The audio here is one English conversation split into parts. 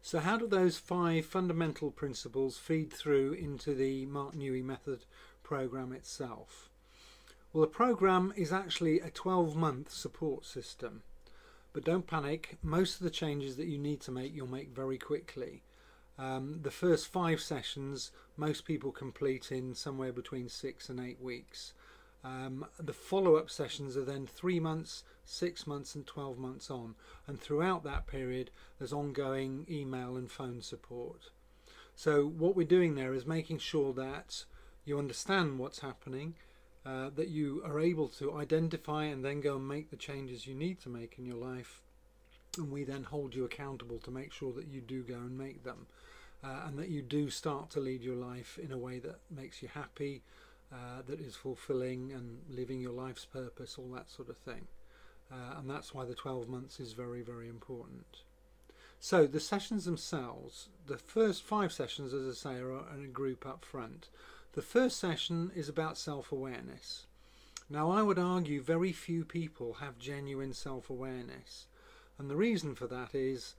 So how do those 5 fundamental principles feed through into the Mark Newey method program itself? Well, the program is actually a 12-month support system. But don't panic, most of the changes that you need to make, you'll make very quickly. The first 5 sessions, most people complete in somewhere between 6 and 8 weeks. The follow-up sessions are then 3 months, 6 months and 12 months on, and throughout that period there's ongoing email and phone support. So what we're doing there is making sure that you understand what's happening, that you are able to identify and then go and make the changes you need to make in your life, and we then hold you accountable to make sure that you do go and make them, and that you do start to lead your life in a way that makes you happy, that is fulfilling and living your life's purpose, all that sort of thing. And that's why the 12 months is very, very important. So the sessions themselves, the first 5 sessions, as I say, are in a group up front. The first session is about self-awareness. Now, I would argue very few people have genuine self-awareness, and the reason for that is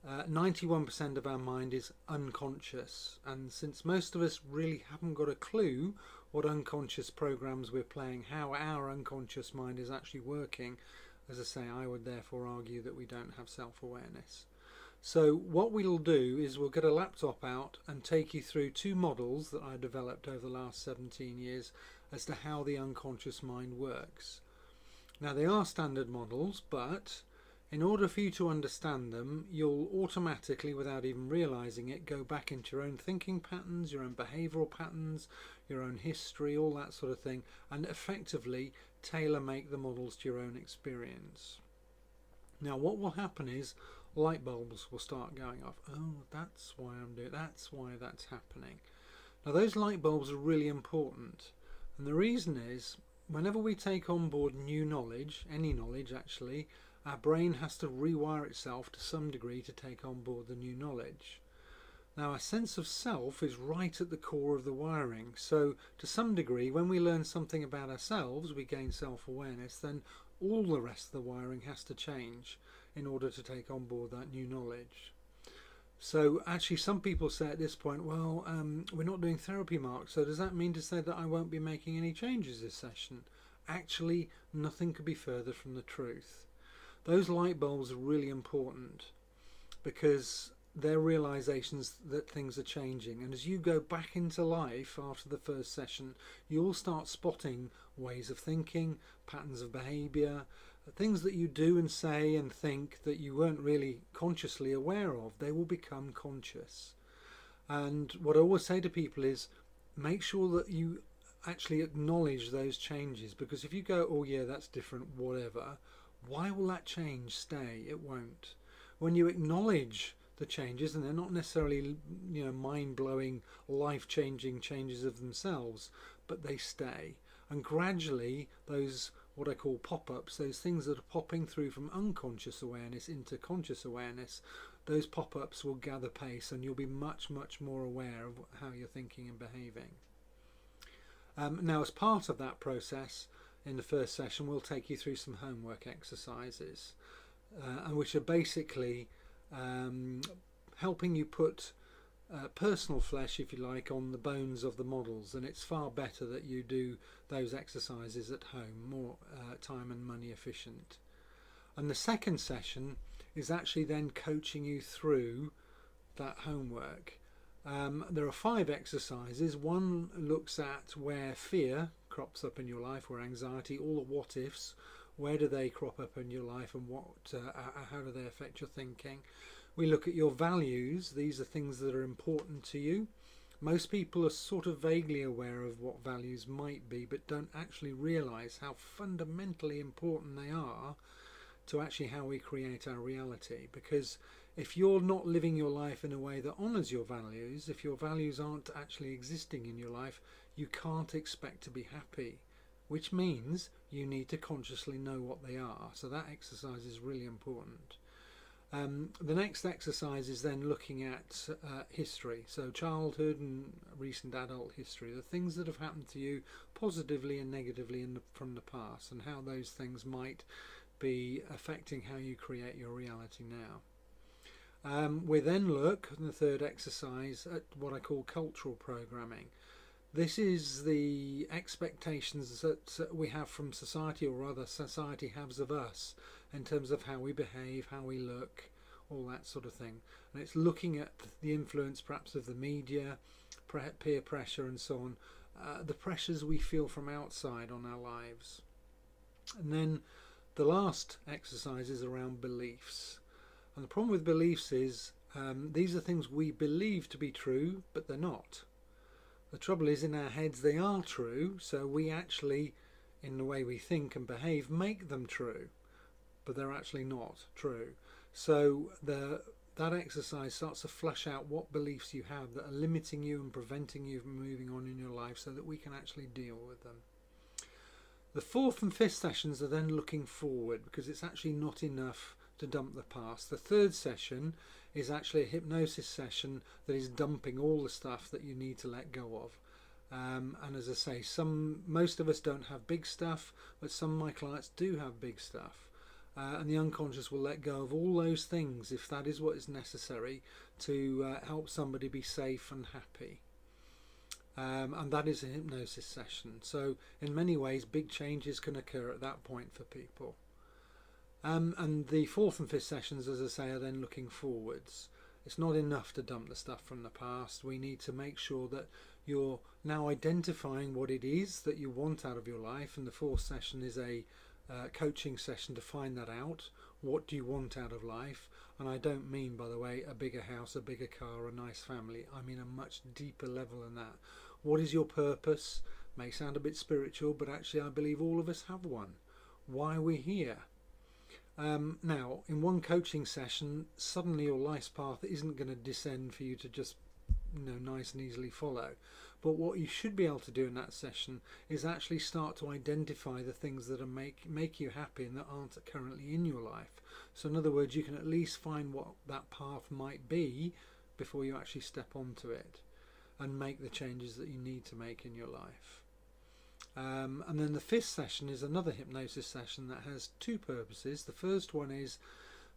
91% of our mind is unconscious, and since most of us really haven't got a clue what unconscious programs we're playing, how our unconscious mind is actually working, as I say, I would therefore argue that we don't have self-awareness. So what we'll do is we'll get a laptop out and take you through 2 models that I developed over the last 17 years as to how the unconscious mind works. Now, they are standard models, but in order for you to understand them, you'll automatically, without even realizing it, go back into your own thinking patterns, your own behavioral patterns, your own history, all that sort of thing, and effectively tailor-make the models to your own experience. Now, what will happen is light bulbs will start going off. Oh, that's why I'm doing, that's why that's happening. Now, those light bulbs are really important, and the reason is whenever we take on board new knowledge, any knowledge actually, our brain has to rewire itself to some degree to take on board the new knowledge. Now, our sense of self is right at the core of the wiring, so to some degree when we learn something about ourselves, we gain self-awareness, then all the rest of the wiring has to change in order to take on board that new knowledge. So actually some people say at this point, well, we're not doing therapy, Mark, so does that mean to say that I won't be making any changes this session? Actually, nothing could be further from the truth. Those light bulbs are really important because they're realizations that things are changing, and as you go back into life after the first session, you'll start spotting ways of thinking, patterns of behavior, things that you do and say and think that you weren't really consciously aware of. They will become conscious. And what I always say to people is make sure that you actually acknowledge those changes, because if you go, oh yeah, that's different, whatever, why will that change stay? It won't. When you acknowledge the changes, and they're not necessarily, mind-blowing, life-changing changes of themselves, but they stay. And gradually, those, what I call pop-ups, those things that are popping through from unconscious awareness into conscious awareness, those pop-ups will gather pace, and you'll be much, much more aware of how you're thinking and behaving. Now, as part of that process, in the first session, we'll take you through some homework exercises, and which are basically helping you put personal flesh, if you like, on the bones of the models, and it's far better that you do those exercises at home, more time and money efficient. And the second session is actually then coaching you through that homework. There are 5 exercises. One looks at where fear crops up in your life, where anxiety, all the what ifs, where do they crop up in your life, and how do they affect your thinking. We look at your values. These are things that are important to you. Most people are sort of vaguely aware of what values might be, but don't actually realize how fundamentally important they are to actually how we create our reality. Because if you're not living your life in a way that honors your values, if your values aren't actually existing in your life, you can't expect to be happy, which means you need to consciously know what they are. So that exercise is really important. The next exercise is then looking at history, so childhood and recent adult history, the things that have happened to you positively and negatively from the past, and how those things might be affecting how you create your reality now. We then look, in the third exercise, at what I call cultural programming. This is the expectations that we have from society, or rather society has of us, in terms of how we behave, how we look, all that sort of thing. And it's looking at the influence perhaps of the media, peer pressure and so on, the pressures we feel from outside on our lives. And then the last exercise is around beliefs. And the problem with beliefs is these are things we believe to be true, but they're not. The trouble is, in our heads they are true, so we actually, in the way we think and behave, make them true, but they're actually not true. So that exercise starts to flush out what beliefs you have that are limiting you and preventing you from moving on in your life, so that we can actually deal with them. The fourth and fifth sessions are then looking forward, because it's actually not enough to dump the past. The third session is actually a hypnosis session that is dumping all the stuff that you need to let go of. And as I say, most of us don't have big stuff, but some of my clients do have big stuff. And the unconscious will let go of all those things if that is what is necessary to help somebody be safe and happy. And that is a hypnosis session. So in many ways, big changes can occur at that point for people. And the fourth and fifth sessions, as I say, are then looking forwards. It's not enough to dump the stuff from the past. We need to make sure that you're now identifying what it is that you want out of your life. And the fourth session is a coaching session to find that out. What do you want out of life? And I don't mean, by the way, a bigger house, a bigger car, a nice family. I mean a much deeper level than that. What is your purpose? May sound a bit spiritual, but actually I believe all of us have one. Why are we here? Now, in one coaching session, suddenly your life's path isn't going to descend for you to just, nice and easily follow. But what you should be able to do in that session is actually start to identify the things that make you happy and that aren't currently in your life. So in other words, you can at least find what that path might be before you actually step onto it and make the changes that you need to make in your life. And then the fifth session is another hypnosis session that has two purposes. The first one is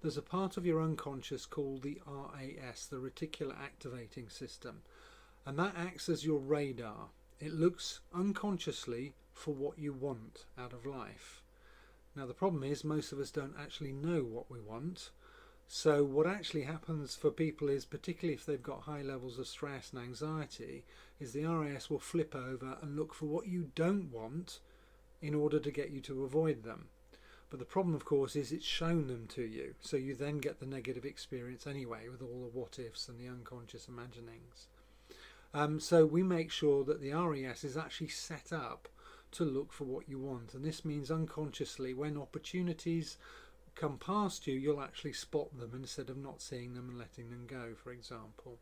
there's a part of your unconscious called the RAS, the reticular activating system, and that acts as your radar. It looks unconsciously for what you want out of life. Now the problem is most of us don't actually know what we want. So what actually happens for people is, particularly if they've got high levels of stress and anxiety, is the RAS will flip over and look for what you don't want in order to get you to avoid them. But the problem, of course, is it's shown them to you, so you then get the negative experience anyway with all the what ifs and the unconscious imaginings. So we make sure that the RAS is actually set up to look for what you want, and this means unconsciously when opportunities come past you, you'll actually spot them instead of not seeing them and letting them go, for example.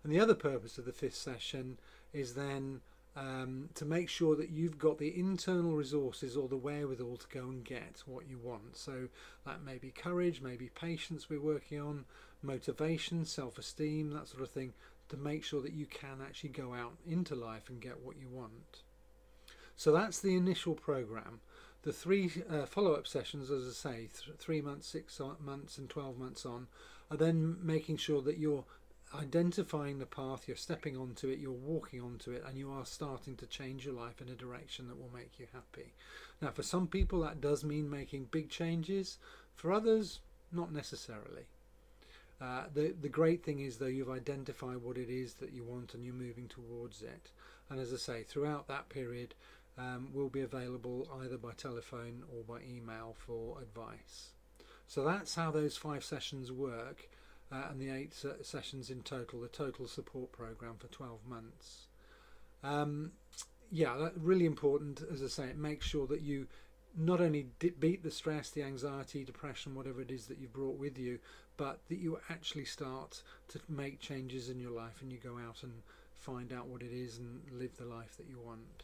And the other purpose of the fifth session is then to make sure that you've got the internal resources or the wherewithal to go and get what you want. So that may be courage, maybe patience we're working on, motivation, self-esteem, that sort of thing, to make sure that you can actually go out into life and get what you want. So that's the initial program. The three follow-up sessions, as I say, 3 months, 6 months and 12 months on, are then making sure that you're identifying the path, you're stepping onto it, you're walking onto it, and you are starting to change your life in a direction that will make you happy. Now, for some people that does mean making big changes. For others, not necessarily. The great thing is, though, you've identified what it is that you want and you're moving towards it. And as I say, throughout that period, will be available either by telephone or by email for advice. So that's how those 5 sessions work, and the 8 sessions in total, the total support program for 12 months. Yeah, that's really important. As I say, it makes sure that you not only beat the stress, the anxiety, depression, whatever it is that you've brought with you, but that you actually start to make changes in your life and you go out and find out what it is and live the life that you want.